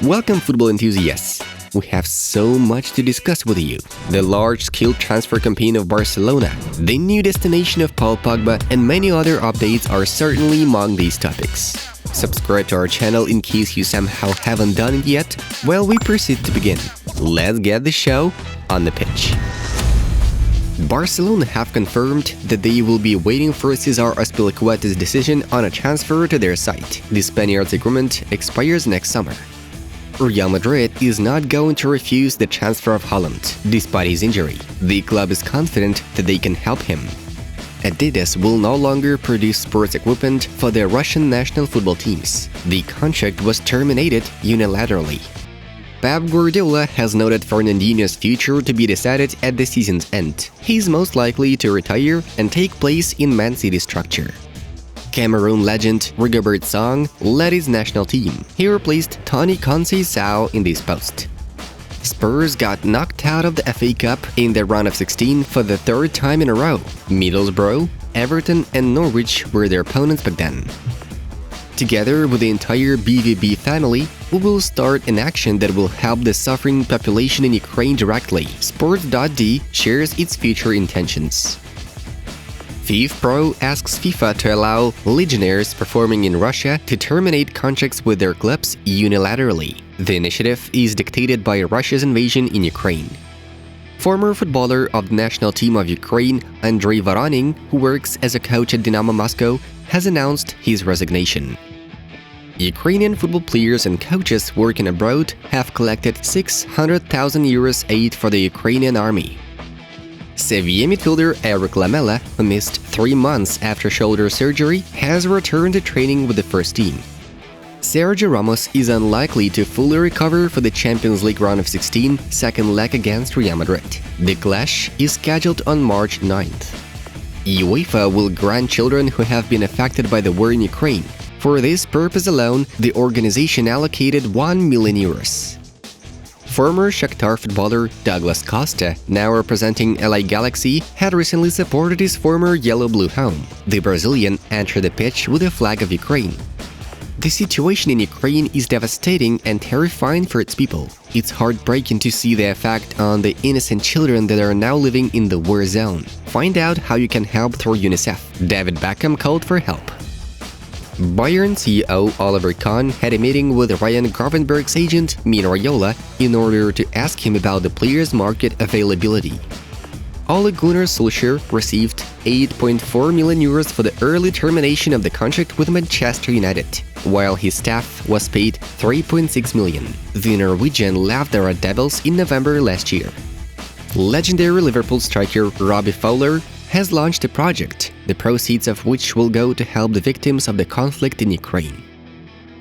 Welcome, football enthusiasts! We have so much to discuss with you. The large-scale transfer campaign of Barcelona, the new destination of Paul Pogba, and many other updates are certainly among these topics. Subscribe to our channel in case you somehow haven't done it yet. While we proceed to begin, let's get the show on the pitch. Barcelona have confirmed that they will be waiting for Cesar Azpilicueta's decision on a transfer to their side. The Spaniard's agreement expires next summer. Real Madrid is not going to refuse the transfer of Haaland, despite his injury. The club is confident that they can help him. Adidas will no longer produce sports equipment for their Russian national football teams. The contract was terminated unilaterally. Pep Guardiola has noted Fernandinho's future to be decided at the season's end. He's most likely to retire and take place in Man City's structure. Cameroon legend Rigobert Song led his national team. He replaced Tony Conceição in this post. Spurs got knocked out of the FA Cup in the round of 16 for the third time in a row. Middlesbrough, Everton and Norwich were their opponents back then. Together with the entire BVB family, we will start an action that will help the suffering population in Ukraine directly. Sports.d shares its future intentions. FIFPro asks FIFA to allow legionnaires performing in Russia to terminate contracts with their clubs unilaterally. The initiative is dictated by Russia's invasion in Ukraine. Former footballer of the national team of Ukraine, Andrei Voronin, who works as a coach at Dynamo Moscow, has announced his resignation. Ukrainian football players and coaches working abroad have collected 600,000 euros aid for the Ukrainian army. Sevilla midfielder Eric Lamela, who missed 3 months after shoulder surgery, has returned to training with the first team. Sergio Ramos is unlikely to fully recover for the Champions League round of 16 second leg against Real Madrid. The clash is scheduled on March 9th. UEFA will grant children who have been affected by the war in Ukraine. For this purpose alone, the organization allocated 1 million euros. Former Shakhtar footballer Douglas Costa, now representing LA Galaxy, had recently supported his former yellow-blue home. The Brazilian entered the pitch with the flag of Ukraine. The situation in Ukraine is devastating and terrifying for its people. It's heartbreaking to see the effect on the innocent children that are now living in the war zone. Find out how you can help through UNICEF. David Beckham called for help. Bayern CEO Oliver Kahn had a meeting with Ryan Gravenberch's agent Mino Raiola in order to ask him about the player's market availability. Ole Gunnar Solskjaer received 8.4 million euros for the early termination of the contract with Manchester United, while his staff was paid 3.6 million. The Norwegian left the Red Devils in November last year. Legendary Liverpool striker Robbie Fowler has launched a project, the proceeds of which will go to help the victims of the conflict in Ukraine.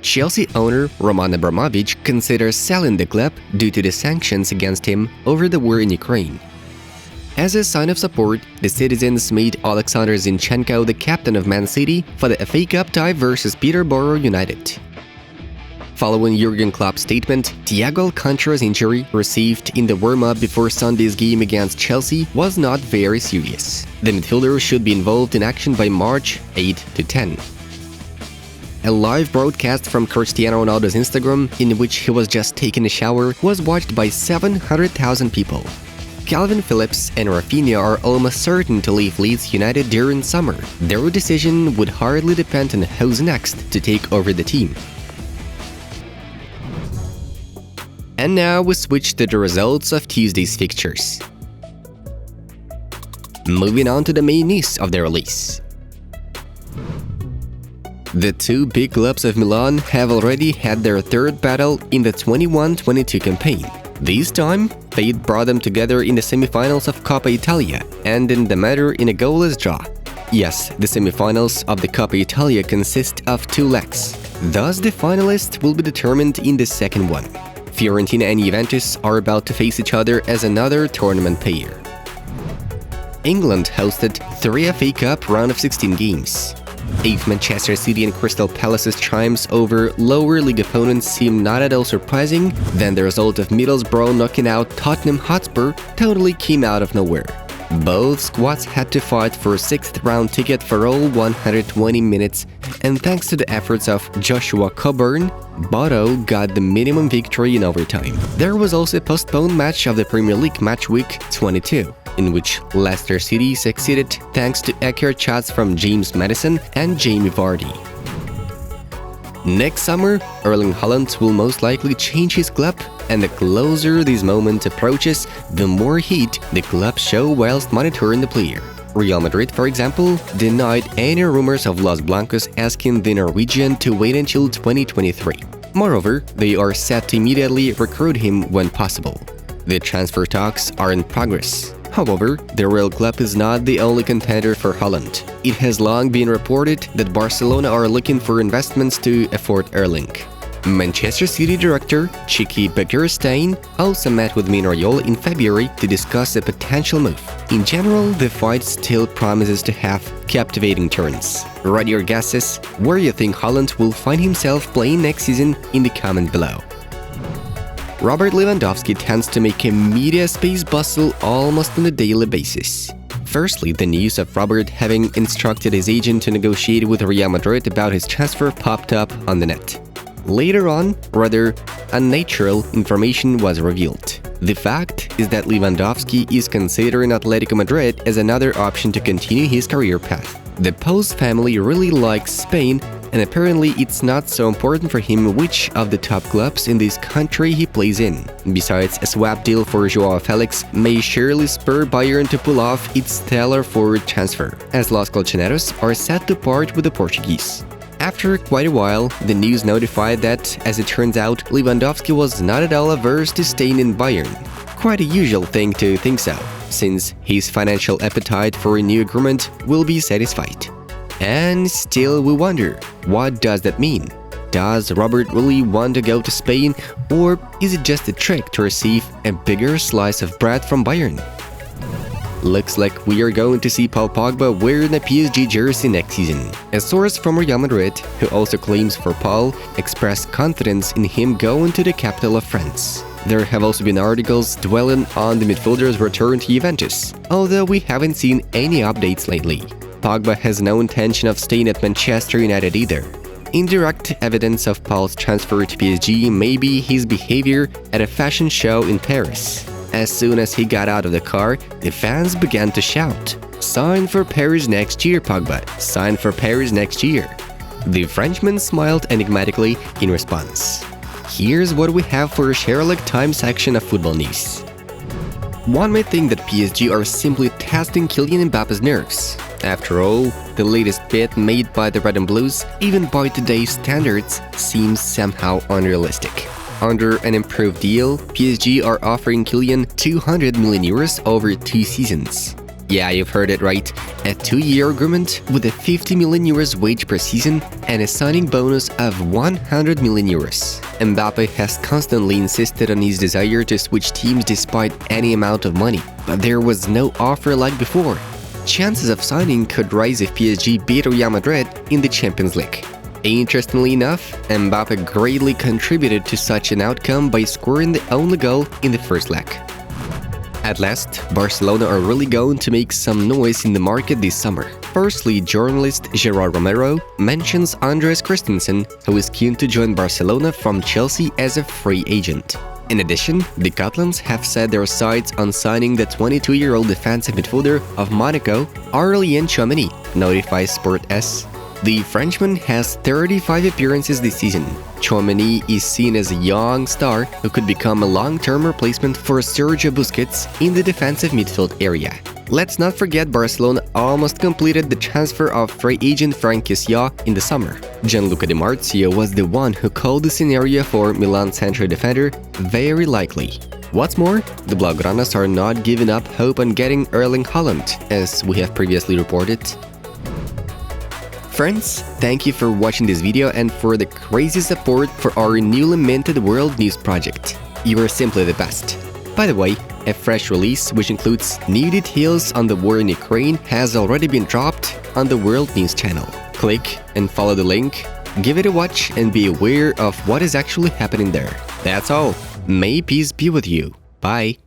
Chelsea owner Roman Abramovich considers selling the club due to the sanctions against him over the war in Ukraine. As a sign of support, the citizens made Alexander Zinchenko the captain of Man City for the FA Cup tie versus Peterborough United. Following Jurgen Klopp's statement, Thiago Alcantara's injury received in the warm-up before Sunday's game against Chelsea was not very serious. The midfielder should be involved in action by March 8 to 10. A live broadcast from Cristiano Ronaldo's Instagram, in which he was just taking a shower, was watched by 700,000 people. Calvin Phillips and Rafinha are almost certain to leave Leeds United during summer. Their decision would hardly depend on who's next to take over the team. And now we switch to the results of Tuesday's fixtures. Moving on to the main news of the release. The two big clubs of Milan have already had their third battle in the 21-22 campaign. This time, fate brought them together in the semifinals of Coppa Italia, ending the matter in a goalless draw. Yes, the semifinals of the Coppa Italia consist of 2 legs. Thus, the finalists will be determined in the second one. Fiorentina and Juventus are about to face each other as another tournament pair. England hosted 3 FA Cup round of 16 games. If Manchester City and Crystal Palace's triumphs over lower league opponents seem not at all surprising, then the result of Middlesbrough knocking out Tottenham Hotspur totally came out of nowhere. Both squads had to fight for a sixth-round ticket for all 120 minutes, and thanks to the efforts of Joshua Coburn, Bodo got the minimum victory in overtime. There was also a postponed match of the Premier League match week 22, in which Leicester City succeeded thanks to accurate shots from James Maddison and Jamie Vardy. Next summer, Erling Haaland will most likely change his club, and the closer this moment approaches, the more heat the club show whilst monitoring the player. Real Madrid, for example, denied any rumors of Los Blancos asking the Norwegian to wait until 2023. Moreover, they are set to immediately recruit him when possible. The transfer talks are in progress. However, the Real club is not the only contender for Haaland. It has long been reported that Barcelona are looking for investments to afford Erling. Manchester City director Txiki Begiristain also met with Mino Raiola in February to discuss a potential move. In general, the fight still promises to have captivating turns. Write your guesses where you think Haaland will find himself playing next season in the comment below. Robert Lewandowski tends to make a media space bustle almost on a daily basis. Firstly, the news of Robert having instructed his agent to negotiate with Real Madrid about his transfer popped up on the net. Later on, rather unnatural information was revealed. The fact is that Lewandowski is considering Atlético Madrid as another option to continue his career path. The Post family really likes Spain, and apparently it's not so important for him which of the top clubs in this country he plays in. Besides, a swap deal for Joao Felix may surely spur Bayern to pull off its stellar forward transfer, as Los Colchoneros are set to part with the Portuguese. After quite a while, the news notified that, as it turns out, Lewandowski was not at all averse to staying in Bayern. Quite a usual thing to think so, since his financial appetite for a new agreement will be satisfied. And still we wonder, what does that mean? Does Robert really want to go to Spain, or is it just a trick to receive a bigger slice of bread from Bayern? Looks like we are going to see Paul Pogba wearing a PSG jersey next season. A source from Real Madrid, who also claims for Paul, expressed confidence in him going to the capital of France. There have also been articles dwelling on the midfielder's return to Juventus, although we haven't seen any updates lately. Pogba has no intention of staying at Manchester United either. Indirect evidence of Paul's transfer to PSG may be his behavior at a fashion show in Paris. As soon as he got out of the car, the fans began to shout, "Sign for Paris next year, Pogba! Sign for Paris next year!" The Frenchman smiled enigmatically in response. Here's what we have for a Sherlock Time section of football news. One might think that PSG are simply testing Kylian Mbappe's nerves. After all, the latest bid made by the Red and Blues, even by today's standards, seems somehow unrealistic. Under an improved deal, PSG are offering Kylian 200 million euros over 2 seasons. Yeah, you've heard it right, a 2-year agreement with a 50 million euros wage per season and a signing bonus of 100 million euros. Mbappe has constantly insisted on his desire to switch teams despite any amount of money, but there was no offer like before. Chances of signing could rise if PSG beat Real Madrid in the Champions League. Interestingly enough, Mbappe greatly contributed to such an outcome by scoring the only goal in the first leg. At last, Barcelona are really going to make some noise in the market this summer. Firstly, journalist Gerard Romero mentions Andres Christensen, who is keen to join Barcelona from Chelsea as a free agent. In addition, the Catalans have set their sights on signing the 22-year-old defensive midfielder of Monaco, Aurélien Tchouaméni, notifies Sport S. The Frenchman has 35 appearances this season. Tchouaméni is seen as a young star who could become a long-term replacement for Sergio Busquets in the defensive midfield area. Let's not forget Barcelona almost completed the transfer of free agent Franck Kessié in the summer. Gianluca Di Marzio was the one who called the scenario for Milan central defender very likely. What's more, the Blaugranas are not giving up hope on getting Erling Haaland, as we have previously reported. Friends, thank you for watching this video and for the crazy support for our newly minted World News project. You are simply the best. By the way, a fresh release which includes new details on the war in Ukraine has already been dropped on the World News channel. Click and follow the link, give it a watch and be aware of what is actually happening there. That's all. May peace be with you. Bye.